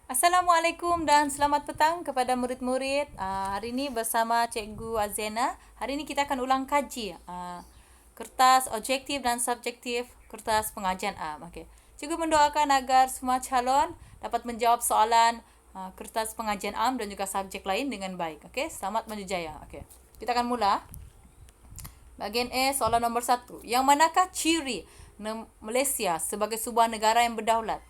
Assalamualaikum dan selamat petang kepada murid-murid. Hari ini bersama Cikgu Azena. Hari ini kita akan ulang kaji kertas objektif dan subjektif kertas pengajian am. Okey. Cikgu mendoakan agar semua calon dapat menjawab soalan kertas pengajian am dan juga subjek lain dengan baik. Okey, selamat menjejaya. Okey. Kita akan mula. Bahagian A, soalan nombor 1. Yang manakah ciri Malaysia sebagai sebuah negara yang berdaulat?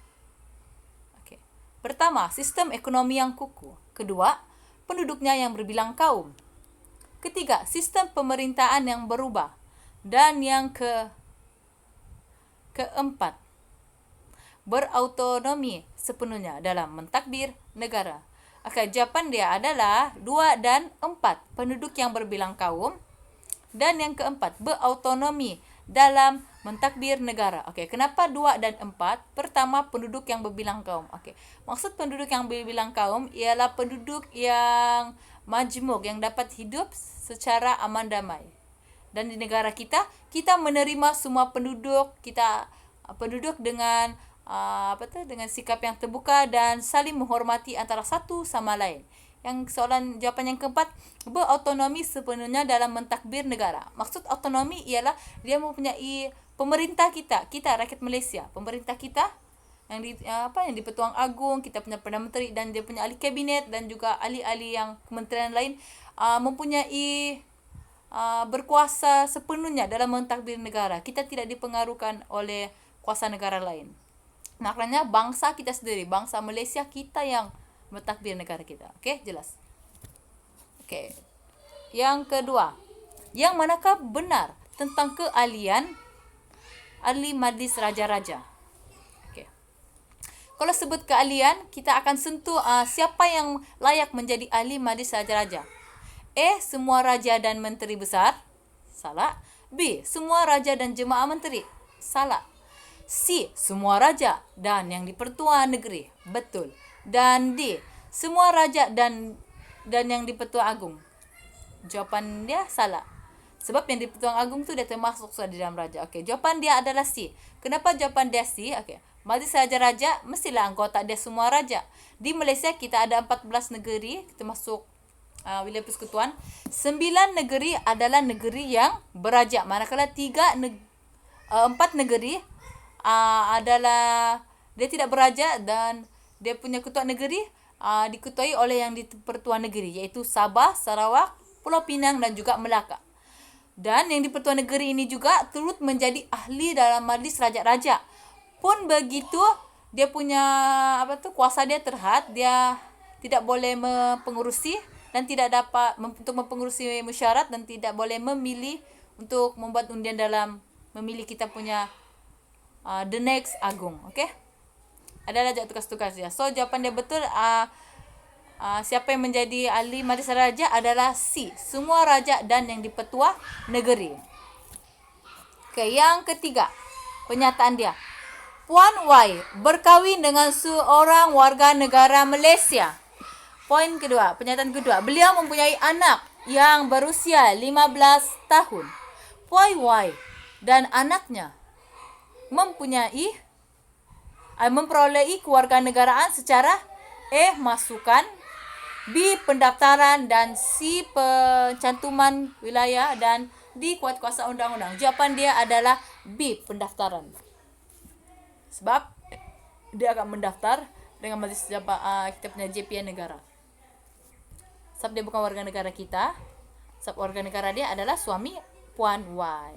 Pertama, sistem ekonomi yang kukuh. Kedua, penduduknya yang berbilang kaum. Ketiga, sistem pemerintahan yang berubah. Dan yang keempat, berautonomi sepenuhnya dalam mentakdir negara. Jawapan dia adalah 2 dan 4, penduduk yang berbilang kaum. Dan yang keempat, berautonomi dalam mentadbir negara. Kenapa 2 dan 4? Pertama, penduduk yang berbilang kaum. Maksud penduduk yang berbilang kaum ialah penduduk yang majmuk, yang dapat hidup secara aman damai. Dan di negara kita menerima semua penduduk, penduduk dengan dengan sikap yang terbuka dan saling menghormati antara satu sama lain. Yang jawapan yang keempat, berautonomi sepenuhnya dalam mentadbir negara. Maksud autonomi ialah dia mempunyai pemerintah kita rakyat Malaysia. Pemerintah kita yang di Pertuan Agong, kita punya Perdana Menteri dan dia punya ahli kabinet dan juga ahli-ahli yang kementerian lain mempunyai berkuasa sepenuhnya dalam mentadbir negara. Kita tidak dipengaruhkan oleh kuasa negara lain. Maknanya bangsa kita sendiri, bangsa Malaysia kita yang mentadbir negara kita. Jelas. Yang kedua, yang manakah benar tentang keahlian ahli majlis raja-raja? Kalau sebut keahlian, kita akan sentuh siapa yang layak menjadi ahli majlis raja-raja. A. Semua raja dan menteri besar. Salah. B. Semua raja dan jemaah menteri. Salah. C. Semua raja dan yang di-Pertuan Negeri. Betul. Dan D. Semua raja dan yang di-Pertuan Agong. Jawapan dia salah. Sebab yang di-Pertuan Agong tu dia termasuk sudah di dalam raja. Jawapan dia adalah C. Kenapa jawapan dia C? Majlis raja-raja mestilah anggota dia semua raja. Di Malaysia kita ada 14 negeri termasuk wilayah persekutuan. 9 negeri adalah negeri yang beraja. Manakala 4 negeri adalah dia tidak beraja dan dia punya ketua negeri diketuai oleh yang di Pertuan Negeri, iaitu Sabah, Sarawak, Pulau Pinang dan juga Melaka. Dan yang di Pertuan Negeri ini juga turut menjadi ahli dalam majlis raja-raja. Pun begitu, dia punya kuasa dia terhad, dia tidak boleh mempengurusi dan tidak dapat untuk mempengurusi mesyuarat dan tidak boleh memilih untuk membuat undian dalam memilih kita punya the next agung. Adalah tugas-tugas dia. So jawapan dia betul, siapa yang menjadi ahli majlis raja adalah C. Semua raja dan yang di-Pertuan Negeri. Yang ketiga, pernyataan dia. Puan Y berkahwin dengan seorang warga negara Malaysia. Poin kedua, pernyataan kedua. Beliau mempunyai anak yang berusia 15 tahun. Puan Y dan anaknya memperolehi kewarganegaraan secara A. Masukan, B. Pendaftaran dan C. Pencantuman wilayah dan D. Kuasa undang-undang. Jawapan dia adalah B. Pendaftaran. Sebab dia akan mendaftar dengan majlis kita punya JPN negara. Sebab dia bukan warga negara kita. Sebab warga negara dia adalah suami Puan Y.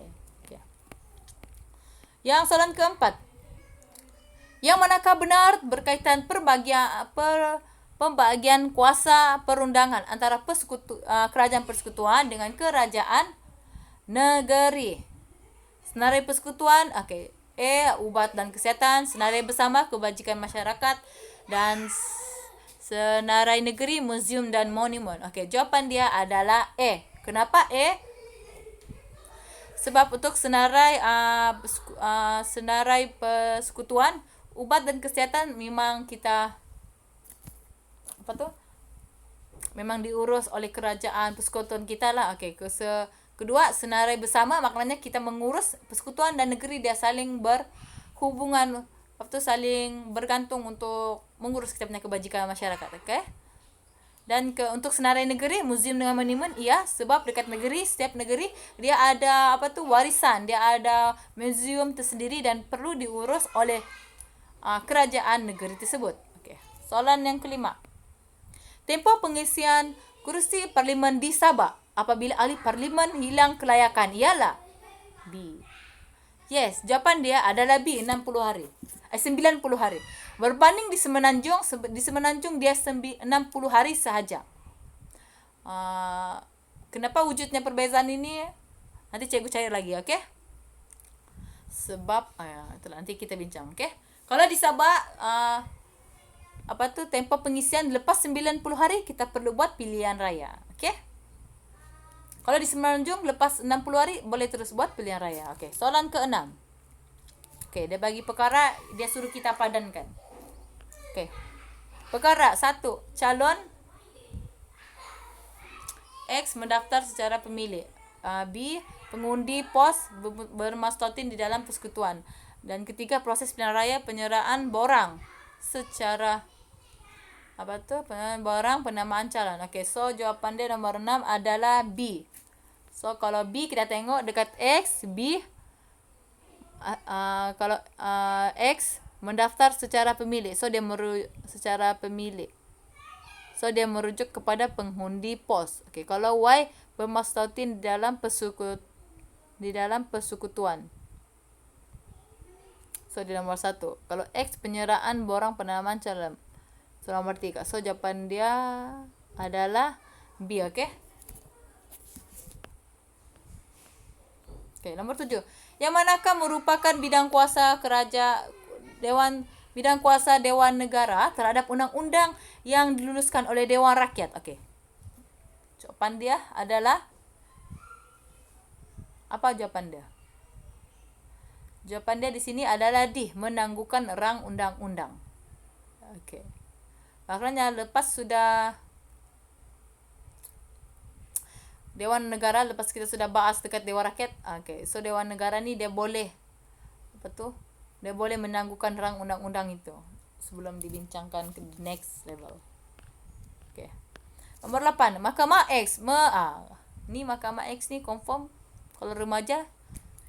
Yang soalan keempat. Yang manakah benar berkaitan pembagian kuasa perundangan antara kerajaan persekutuan dengan kerajaan negeri? Senarai persekutuan, A. Ubat dan kesihatan. Senarai bersama, kebajikan masyarakat. Dan senarai negeri, muzium dan monumen. Jawapan dia adalah A. Kenapa A? Sebab untuk senarai persekutuan, ubat dan kesihatan memang kita memang diurus oleh kerajaan persekutuan kita lah. Kedua, senarai bersama maknanya kita mengurus persekutuan dan negeri, dia saling berhubungan saling bergantung untuk mengurus kita punya kebajikan masyarakat. Okay? Dan untuk senarai negeri, muzium dengan monumen, iya, sebab dekat negeri, setiap negeri dia ada warisan, dia ada muzium tersendiri dan perlu diurus oleh kerajaan negeri tersebut. Okay. Soalan yang kelima. Tempoh pengisian kursi parlimen di Sabah apabila ahli parlimen hilang kelayakan ialah B. Yes, jawapan dia adalah B, 90 hari. 90 hari. Berbanding di Semenanjung dia 60 hari sahaja. Kenapa wujudnya perbezaan ini? Nanti cikgu cari lagi, okey? Sebab itulah nanti kita bincang, okey? Kalau di Sabah tempoh pengisian lepas 90 hari kita perlu buat pilihan raya, okey? Kalau di Semenanjung lepas 60 hari boleh terus buat pilihan raya. Okey, soalan ke-6. Okey, dia bagi perkara, dia suruh kita padankan. Okey. Perkara 1, calon X mendaftar secara pemilih. B, pengundi pos bermastotin di dalam persekutuan. Dan ketiga, proses pilihan raya penyeraan borang secara borang penamaan calon. Okey, so jawapan dia nombor 6 adalah B. So kalau B kita tengok dekat X, B kalau X mendaftar secara pemilih. So dia secara pemilih. So dia merujuk kepada pengundi pos. Okey, kalau Y bermastotin di dalam persekutuan. So di nomor 1. Kalau X penyeraan borang penanaman calon. So nomor 3. So jawapan dia adalah B, okey? Okey, nomor 7. Yang manakah merupakan bidang kuasa Dewan Negara terhadap undang-undang yang diluluskan oleh Dewan Rakyat? Okey. Jawapan dia adalah apa jawapan dia? Jawapan dia di sini adalah D, menangguhkan rang undang-undang. Okey. Maknanya lepas sudah Dewan Negara, lepas kita sudah bahas dekat Dewan Rakyat, okey. So Dewan Negara ni dia boleh dia boleh menangguhkan rang undang-undang itu sebelum dibincangkan ke next level. Okey. Nomor 8, Mahkamah X ni Mahkamah X ni confirm kalau remaja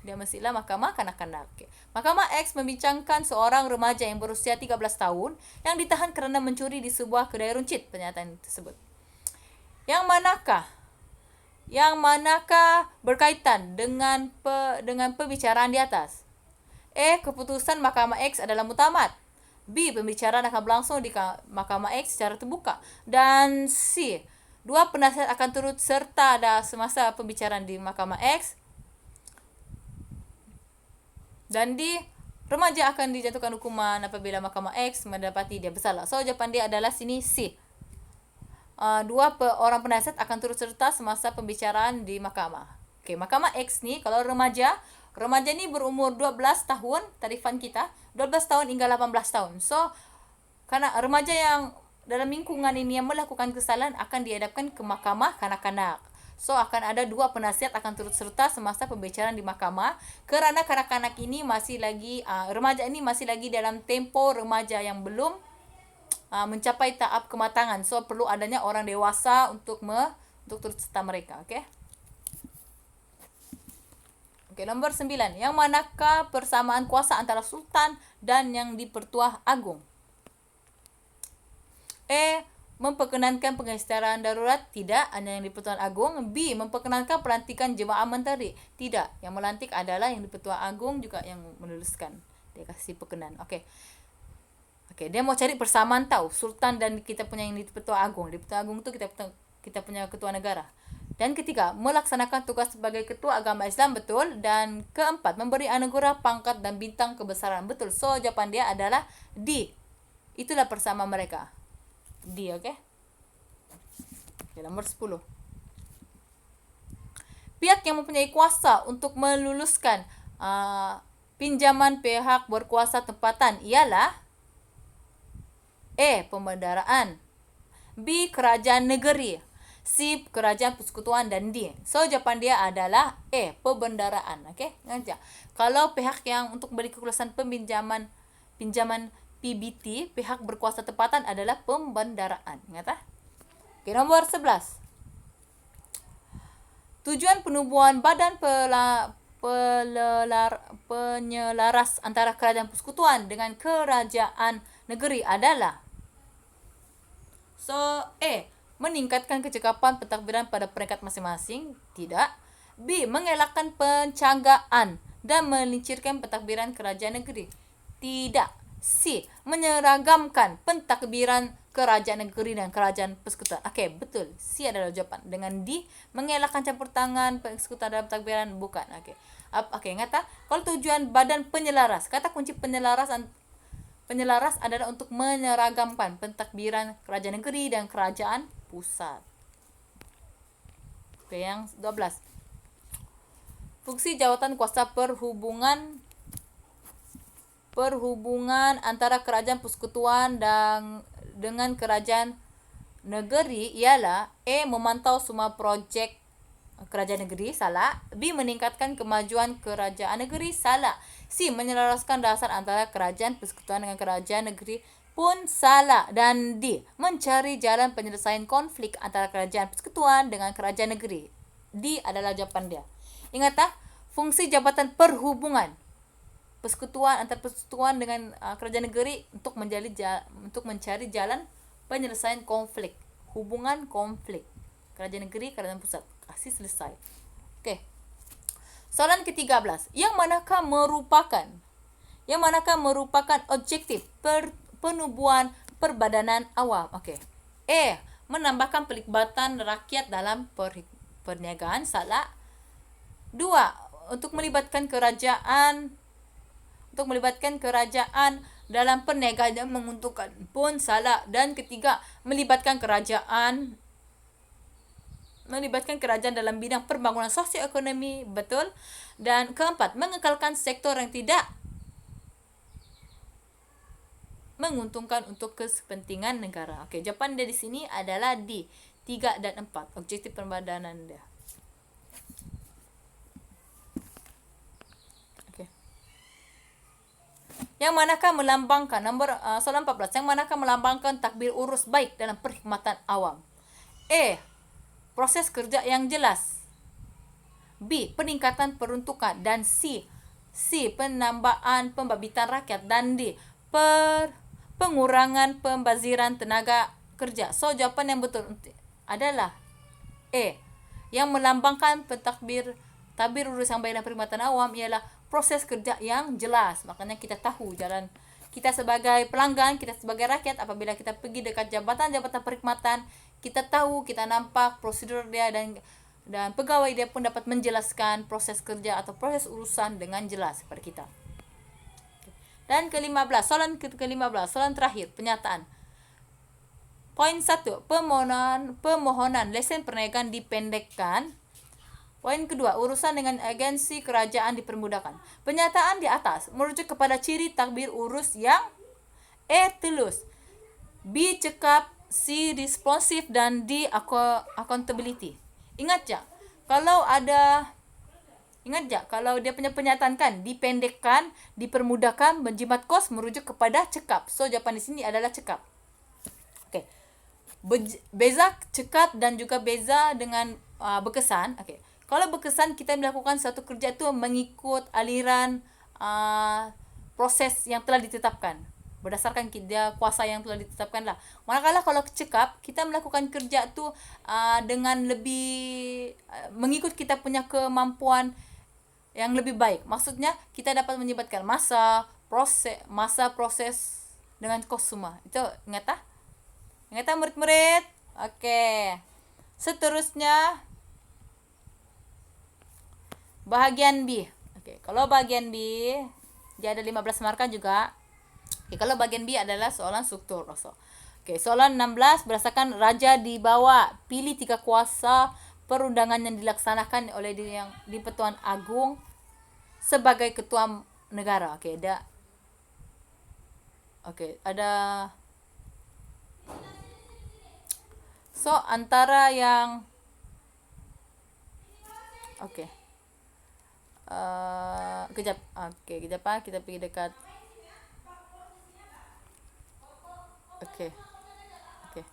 dia mestilah mahkamah kanak-kanak. Okay. Mahkamah X membincangkan seorang remaja yang berusia 13 tahun yang ditahan kerana mencuri di sebuah kedai runcit. Pernyataan tersebut. Yang manakah berkaitan dengan pembicaraan di atas? A. Keputusan Mahkamah X adalah muktamad. B. Pembicaraan akan berlangsung di Mahkamah X secara terbuka. Dan C. Dua penasihat akan turut serta semasa pembicaraan di Mahkamah X. Dan di remaja akan dijatuhkan hukuman apabila Mahkamah X mendapati dia bersalah. So jawapan dia adalah sini C. Dua orang penasihat akan turut serta semasa pembicaraan di mahkamah. Okey, Mahkamah X ni kalau remaja ni berumur 12 tahun, tarifan kita 12 tahun hingga 18 tahun. So karena remaja yang dalam lingkungan ini yang melakukan kesalahan akan dihadapkan ke mahkamah kanak-kanak. So akan ada dua penasihat akan turut serta semasa pembicaraan di mahkamah kerana kanak-kanak ini masih lagi remaja ini masih lagi dalam tempoh remaja yang belum mencapai tahap kematangan. So perlu adanya orang dewasa untuk turut serta mereka, okey? Okey, nombor 9. Yang manakah persamaan kuasa antara sultan dan yang di-Pertuan Agong? A. Memperkenankan pengisytiharan darurat? Tidak, hanya yang di-Pertuan Agong. B. Memperkenankan pelantikan jemaah menteri? Tidak, yang melantik adalah yang di-Pertuan Agong juga yang menuliskan. Dia kasih perkenan. Okey. Okey, dia mau cari persamaan tahu sultan dan kita punya yang di-Pertuan Agong. Di-Pertuan Agong tu kita punya ketua negara. Dan ketiga, melaksanakan tugas sebagai ketua agama Islam, betul. Dan keempat, memberi anugerah pangkat dan bintang kebesaran, betul. So jawapan dia adalah D. Itulah persamaan mereka. D, okey. Okay, nombor 10. Pihak yang mempunyai kuasa untuk meluluskan pinjaman pihak berkuasa tempatan ialah A. Pembendaraan, B. Kerajaan negeri, C. Kerajaan persekutuan, dan D. So jawapan dia adalah A. Pembendaraan. Okey, ingat. Kalau pihak yang untuk beri kekuasaan pinjaman PBT, pihak berkuasa tempatan adalah pembendaraan. Ingat ah? Oke, nomor 11. Tujuan penubuhan badan penyelaras antara kerajaan persekutuan dengan kerajaan negeri adalah meningkatkan kecekapan pentadbiran pada peringkat masing-masing. Tidak. B. Mengelakkan pencanggaan dan melincirkan pentadbiran kerajaan negeri. Tidak. C. Menyeragamkan pentadbiran kerajaan negeri dan kerajaan persekutuan. Okey, betul. C adalah jawapan. Dengan D, mengelakkan campur tangan persekutuan dalam pentadbiran, bukan. Okey, ingat tak? Kalau tujuan badan penyelaras, kata kunci penyelaras adalah untuk menyeragamkan pentadbiran kerajaan negeri dan kerajaan pusat. Okey, yang 12. Fungsi jawatan kuasa perhubungan antara kerajaan persekutuan dan dengan kerajaan negeri ialah A. Memantau semua projek kerajaan negeri, salah. B. Meningkatkan kemajuan kerajaan negeri, salah. C. Menyelaraskan dasar antara kerajaan persekutuan dengan kerajaan negeri, pun salah. Dan D. Mencari jalan penyelesaian konflik antara kerajaan persekutuan dengan kerajaan negeri. D adalah jawapan dia. Ingat tak? Fungsi jabatan perhubungan persekutuan antara persekutuan dengan kerajaan negeri untuk mencari jalan penyelesaian konflik, hubungan konflik kerajaan negeri, kerajaan pusat. Kasih selesai. Okey. Soalan ke-13. Yang manakah merupakan objektif penubuhan perbadanan awam? Okey. A. Menambahkan pelibatan rakyat dalam perniagaan, salah. 2. Untuk melibatkan kerajaan dalam perniagaan yang menguntungkan, pun salah. Dan ketiga, melibatkan kerajaan dalam bidang pembangunan sosioekonomi, betul. Dan keempat, mengekalkan sektor yang tidak menguntungkan untuk kepentingan negara. Okey, jawapan dia di sini adalah D, 3 dan 4, objektif perbadanan dia. Yang manakah melambangkan soalan 14, yang manakah melambangkan takbir urus baik dalam perkhidmatan awam? A. Proses kerja yang jelas. B. Peningkatan peruntukan. Dan C. Penambahan pembabitan rakyat. Dan D. Pengurangan pembaziran tenaga kerja. So, jawapan yang betul adalah A. Yang melambangkan tabir urus yang baik dalam perkhidmatan awam ialah proses kerja yang jelas. Makanya kita tahu jalan kita sebagai pelanggan, kita sebagai rakyat, apabila kita pergi dekat jabatan-jabatan perkhidmatan, kita tahu, kita nampak prosedur dia, dan pegawai dia pun dapat menjelaskan proses kerja atau proses urusan dengan jelas kepada kita. Dan ke-15, soalan terakhir, penyataan. Poin 1, permohonan lesen perniagaan dipendekkan. Poin kedua, urusan dengan agensi kerajaan dipermudahkan. Penyataan di atas merujuk kepada ciri takbir urus yang A. Telus, B. Cekap, C. Responsif, dan D. Accountability. Ingat jak, kalau dia punya pernyataan kan, dipendekkan, dipermudahkan, menjimat kos, merujuk kepada cekap. So, jawapan di sini adalah cekap. Okey. Beza cekap dan juga beza dengan berkesan. Okey. Kalau berkesan, kita melakukan satu kerja itu mengikut aliran proses yang telah ditetapkan, berdasarkan dia kuasa yang telah ditetapkan lah. Manakala kalau cekap, kita melakukan kerja itu dengan lebih mengikut kita punya kemampuan yang lebih baik. Maksudnya kita dapat menyebabkan masa proses dengan kos semua. Itu ingat murid-murid? Okey. Seterusnya bahagian B. Okey, kalau bahagian B dia ada 15 markah juga. Okey, kalau bahagian B adalah soalan struktur. Okey, soalan 16, berdasarkan raja dibawa, pilih 3 kuasa perundangan yang dilaksanakan oleh yang di-Pertuan Agong sebagai ketua negara. Ada so antara yang kejap kita pergi dekat Oke. Oke.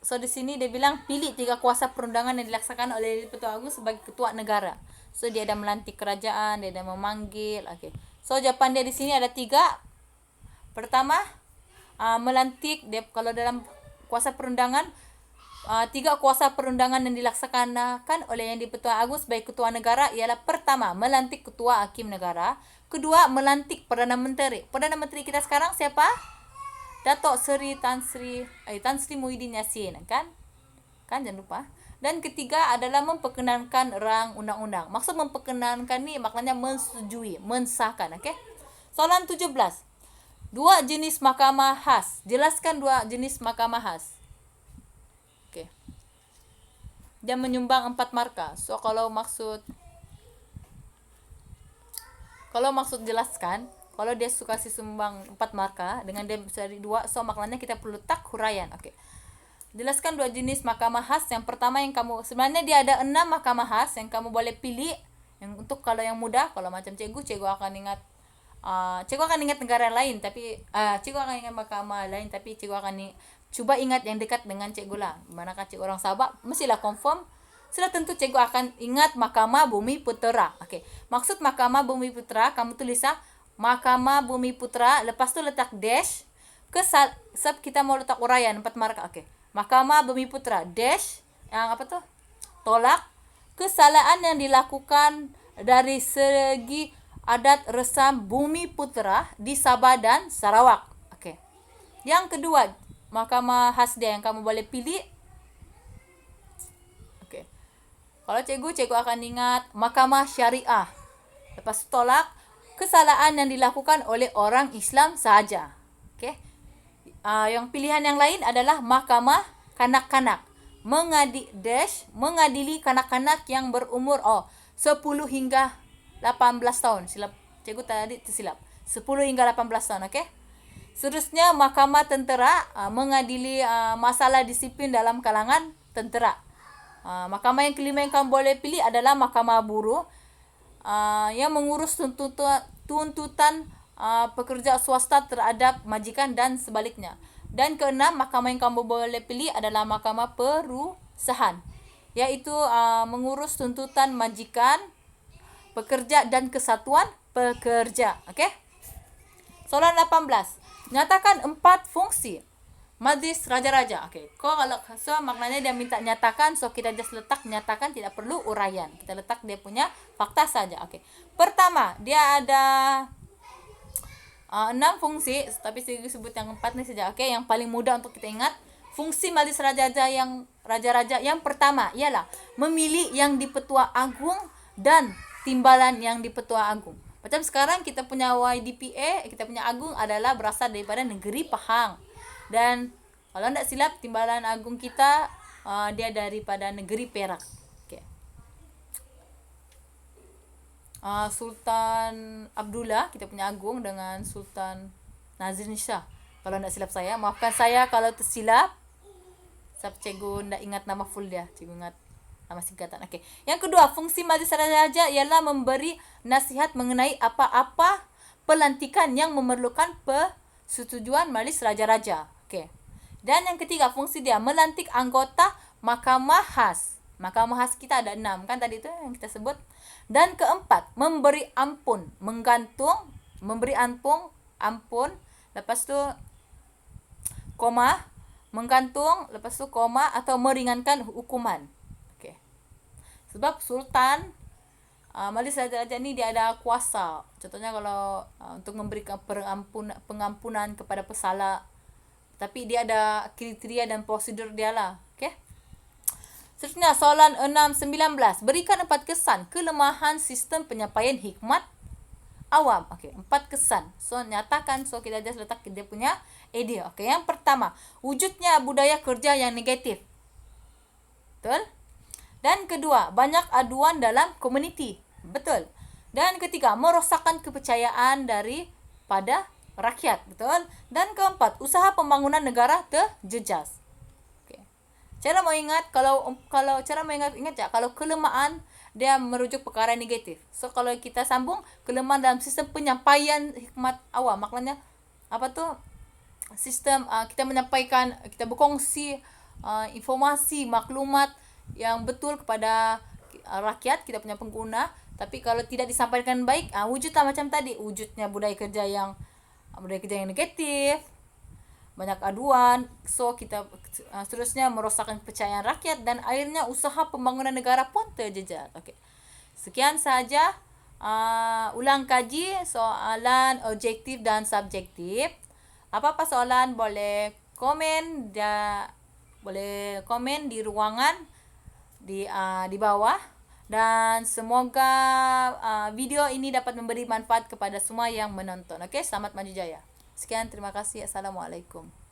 So di sini dia bilang pilih 3 kuasa perundangan yang dilaksanakan oleh Ketua Agung sebagai ketua negara. So dia ada melantik kerajaan, dia ada memanggil. Oke. So jawaban dia di sini ada 3. Pertama, melantik. Dia kalau dalam kuasa perundangan, 3 kuasa perundangan yang dilaksanakan oleh Yang di-Pertuan Agung sebagai ketua negara ialah pertama, melantik ketua hakim negara. Kedua, melantik Perdana Menteri. Perdana Menteri kita sekarang siapa? Datuk Seri Tan Sri Muhyiddin Yassin, kan? Jangan lupa. Dan ketiga adalah memperkenankan rang undang-undang. Maksud memperkenankan ni maknanya menyetujui, mensahkan, okey? Soalan 17. 2 jenis mahkamah khas. Jelaskan 2 jenis mahkamah khas. Okey. Dia menyumbang 4 markah. So kalau maksud jelaskan, kalau dia suka kasih sumbang 4 markah dengan dia dari 2, so maknanya kita perlu letak huraian. Okey. Jelaskan 2 jenis mahkamah khas. Yang pertama yang kamu, sebenarnya dia ada 6 mahkamah khas yang kamu boleh pilih. Yang untuk kalau yang mudah, kalau macam cikgu akan ingat negara lain, tapi cikgu akan ingat mahkamah lain, tapi cikgu akan cuba ingat yang dekat dengan cikgu lah. Manakah cikgu orang Sabak, mestilah confirm. Sudah tentu cikgu akan ingat Mahkamah Bumi Putera. Okey. Maksud Mahkamah Bumi Putera, kamu tulis Mahkamah Bumi Putera, lepas tu letak dash sebab kita mau letak uraian 4 markah. Okey. Mahkamah Bumi Putera dash yang apa tu? Tolak kesalahan yang dilakukan dari segi adat resam Bumi Putera di Sabah dan Sarawak. Okey. Yang kedua, mahkamah khas dia yang kamu boleh pilih. Okey. Kalau cikgu akan ingat Mahkamah Syariah. Lepas tolak kesalahan yang dilakukan oleh orang Islam sahaja. Okey. Yang pilihan yang lain adalah Mahkamah Kanak-kanak. Mengadili kanak-kanak yang berumur 10 hingga 18 tahun. Cikgu tadi tersilap. 10 hingga 18 tahun, okey? Seterusnya Mahkamah Tentera, mengadili masalah disiplin dalam kalangan tentera. Mahkamah yang kelima yang kamu boleh pilih adalah Mahkamah Buruh, yang mengurus tuntutan pekerja swasta terhadap majikan dan sebaliknya. Dan keenam, mahkamah yang kamu boleh pilih adalah Mahkamah Perusahaan, iaitu mengurus tuntutan majikan, pekerja dan kesatuan pekerja. Okey? Soalan 18. Nyatakan 4 fungsi Majlis Raja-Raja. Okey. Kalau maknanya dia minta nyatakan, so kita just letak nyatakan, tidak perlu uraian. Kita letak dia punya fakta saja. Okey. Pertama, dia ada 6 fungsi, tapi saya sebut yang 4 ni saja. Okey, yang paling mudah untuk kita ingat. Fungsi Majlis Raja-Raja yang pertama ialah memilih yang di-Pertua Agung dan timbalan yang di-Pertua Agung. Macam sekarang kita punya YDPA, kita punya agung adalah berasal daripada negeri Pahang. Dan kalau tidak silap, timbalan agung kita dia daripada negeri Perak. Okay. Sultan Abdullah, kita punya agung, dengan Sultan Nazrin Shah. Kalau tidak silap saya, maafkan saya kalau tersilap. Sebab cikgu tidak ingat nama full dia, cikgu ingat nama singkatan. Okey. Yang kedua, fungsi Majlis Raja ialah memberi nasihat mengenai apa-apa pelantikan yang memerlukan persetujuan Majlis Raja-Raja. Okey. Dan yang ketiga, fungsi dia melantik anggota Mahkamah Khas. Mahkamah Khas kita ada 6 kan tadi tu yang kita sebut. Dan keempat, memberi ampun, memberi ampun, lepas tu koma, menggantung, lepas tu koma, atau meringankan hukuman. Sebab Sultan Majlis Raja-Raja ni dia ada kuasa. Contohnya kalau untuk memberikan pengampunan kepada pesalah. Tapi dia ada kriteria dan prosedur dia lah. Okey. Seterusnya soalan 19. Berikan 4 kesan kelemahan sistem penyampaian hikmat awam. Okey, 4 kesan. So nyatakan, so kita just letak dia punya idea. Okey, yang pertama, wujudnya budaya kerja yang negatif. Betul? Dan kedua, banyak aduan dalam komuniti. Betul. Dan ketiga, merosakkan kepercayaan daripada rakyat. Betul. Dan keempat, usaha pembangunan negara terjejas. Okay. Cara mau ingat, ingat tak? Kalau kelemahan, dia merujuk perkara negatif. So, kalau kita sambung, kelemahan dalam sistem penyampaian hikmat awam. Maknanya, apa tu? sistem kita menyampaikan, kita berkongsi informasi, maklumat yang betul kepada rakyat, kita punya pengguna. Tapi kalau tidak disampaikan baik, wujudlah macam tadi, wujudnya budaya kerja yang negatif, banyak aduan. So kita seterusnya merosakkan kepercayaan rakyat dan akhirnya usaha pembangunan negara pun terjejas. Okey. Sekian saja ulang kaji soalan objektif dan subjektif. Apa-apa soalan boleh komen di ruangan di bawah, dan semoga video ini dapat memberi manfaat kepada semua yang menonton. Okey, selamat maju jaya. Sekian, terima kasih. Assalamualaikum.